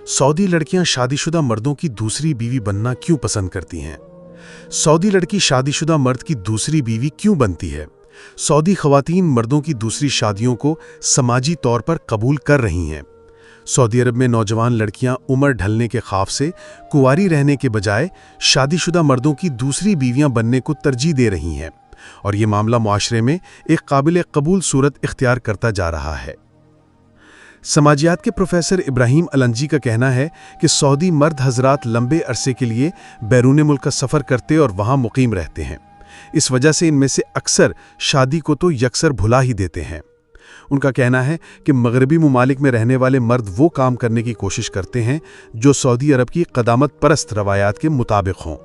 Saudi लड़कियां शादीशुदा मर्दों की दूसरी बीवी बनना क्यों पसंद करती हैं? सऊदी लड़की शादीशुदा मर्द की दूसरी बीवी क्यों बनती है? सऊदी खवातीन मर्दों की दूसरी शादियों को समाजी तौर पर कबूल कर रही हैं। सऊदी अरब में नौजवान लड़कियां उम्र ढलने के खौफ से कुंवारी रहने के बजाय शादीशुदा मर्दों की दूसरी बीवियां बनने को तरजीह दे रही हैं, और ये मामला मुआशरे में एक काबिल कबूल सूरत इख्तियार करता जा रहा है। समाजियात के प्रोफेसर इब्राहिम अलंजी का कहना है कि सऊदी मर्द हजरात लंबे अरसे के लिए बैरून मुल्क का सफ़र करते और वहाँ मुकीम रहते हैं। इस वजह से इनमें से अक्सर शादी को तो यकसर भुला ही देते हैं। उनका कहना है कि मगरबी मुमालिक में रहने वाले मर्द वो काम करने की कोशिश करते हैं जो सऊदी अरब की क़दामत परस्त रवायात के मुताबिक हों।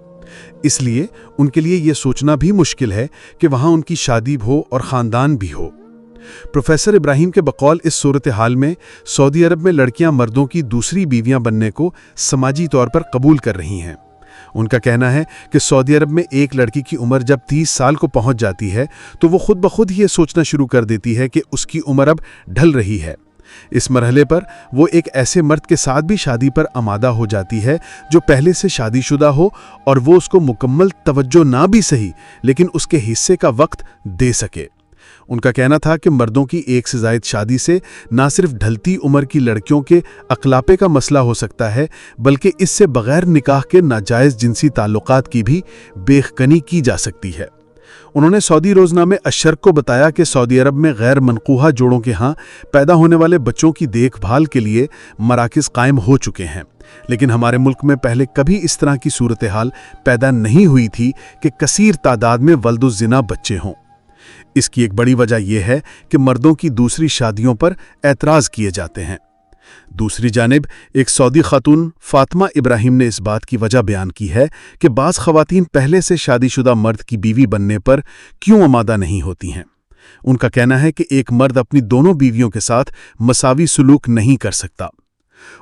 इसलिए उनके लिए ये सोचना भी मुश्किल है कि वहाँ उनकी शादी हो और ख़ानदान भी हो। प्रोफेसर इब्राहिम के बकौल इस सूरत हाल में सऊदी अरब में लड़कियां मर्दों की दूसरी बीवियां बनने को समाजी तौर पर कबूल कर रही हैं। उनका कहना है कि सऊदी अरब में एक लड़की की उम्र जब 30 साल को पहुंच जाती है तो वो खुद ब खुद ये सोचना शुरू कर देती है कि उसकी उम्र अब ढल रही है। इस मरहले पर वो एक ऐसे मर्द के साथ भी शादी पर आमादा हो जाती है जो पहले से शादीशुदा हो और वो उसको मुकम्मल तवज्जो ना भी सही लेकिन उसके हिस्से का वक्त दे सके। उनका कहना था कि मर्दों की एक से ज़ायद शादी से ना सिर्फ ढलती उम्र की लड़कियों के अखलापे का मसला हो सकता है बल्कि इससे बग़ैर निकाह के नाजायज़ जिनसी ताल्लुकात की भी बेखकनी की जा सकती है। उन्होंने सऊदी रोज़नामे अशर्क को बताया कि सऊदी अरब में गैर मनकूहा जोड़ों के यहाँ पैदा होने वाले बच्चों की देखभाल के लिए मराकज़ कायम हो चुके हैं, लेकिन हमारे मुल्क में पहले कभी इस तरह की सूरत हाल पैदा नहीं हुई थी कि कसीर तादाद में वल्दुज़्ज़िना बच्चे हों। इसकी एक बड़ी वजह यह है कि मर्दों की दूसरी शादियों पर एतराज़ किए जाते हैं। दूसरी जानिब एक सऊदी खातून फातिमा इब्राहिम ने इस बात की वजह बयान की है कि बाज़ ख़वातीन पहले से शादीशुदा मर्द की बीवी बनने पर क्यों आमादा नहीं होती हैं। उनका कहना है कि एक मर्द अपनी दोनों बीवियों के साथ मसावी सलूक नहीं कर सकता।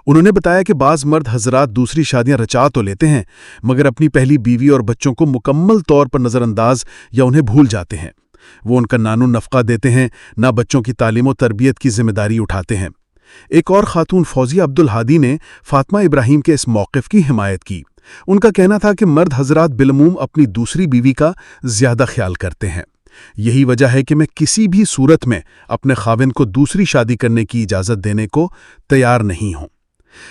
उन्होंने बताया कि बाज़ मर्द हजरात दूसरी शादियां रचा तो लेते हैं मगर अपनी पहली बीवी और बच्चों को मुकम्मल तौर पर नज़रअंदाज या उन्हें भूल जाते हैं। वो उनका नानो नफ़क़ा देते हैं, ना बच्चों की तालीम और तरबियत की जिम्मेदारी उठाते हैं। एक और खातून फौजिया अब्दुल हादी ने फातिमा इब्राहिम के इस मौक़िफ़ की हिमायत की। उनका कहना था कि मर्द हजरात बिलमूम अपनी दूसरी बीवी का ज़्यादा ख्याल करते हैं। यही वजह है कि मैं किसी भी सूरत में अपने खाविंद को दूसरी शादी करने की इजाज़त देने को तैयार नहीं हूँ।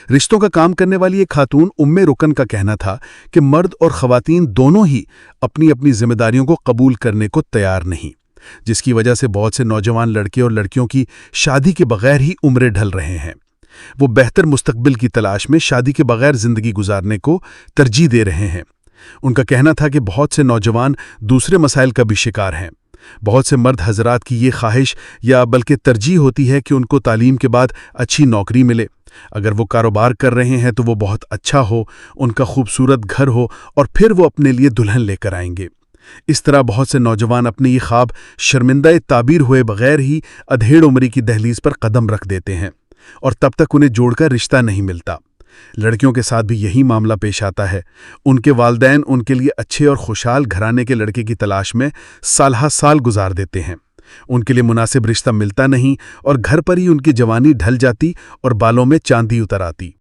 रिश्तों का काम करने वाली एक खातून उम्मे रुकन का कहना था कि मर्द और ख़वातीन दोनों ही अपनी अपनी जिम्मेदारियों को कबूल करने को तैयार नहीं, जिसकी वजह से बहुत से नौजवान लड़के और लड़कियों की शादी के बगैर ही उम्रें ढल रहे हैं। वो बेहतर मुस्तकबिल की तलाश में शादी के बगैर ज़िंदगी गुजारने को तरजीह दे रहे हैं। उनका कहना था कि बहुत से नौजवान दूसरे मसाइल का भी शिकार हैं। बहुत से मर्द हजरात की ये ख्वाहिश या बल्कि तरजीह होती है कि उनको तालीम के बाद अच्छी नौकरी मिले। अगर वो कारोबार कर रहे हैं तो वो बहुत अच्छा हो, उनका खूबसूरत घर हो और फिर वो अपने लिए दुल्हन लेकर आएंगे। इस तरह बहुत से नौजवान अपने ये ख्वाब शर्मिंदा ताबीर हुए बगैर ही अधेड़ उम्री की दहलीज पर कदम रख देते हैं और तब तक उन्हें जोड़कर रिश्ता नहीं मिलता। लड़कियों के साथ भी यही मामला पेश आता है। उनके वालिदैन उनके लिए अच्छे और खुशहाल घराने के लड़के की तलाश में साल साल गुजार देते हैं। उनके लिए मुनासिब रिश्ता मिलता नहीं और घर पर ही उनकी जवानी ढल जाती और बालों में चांदी उतर आती।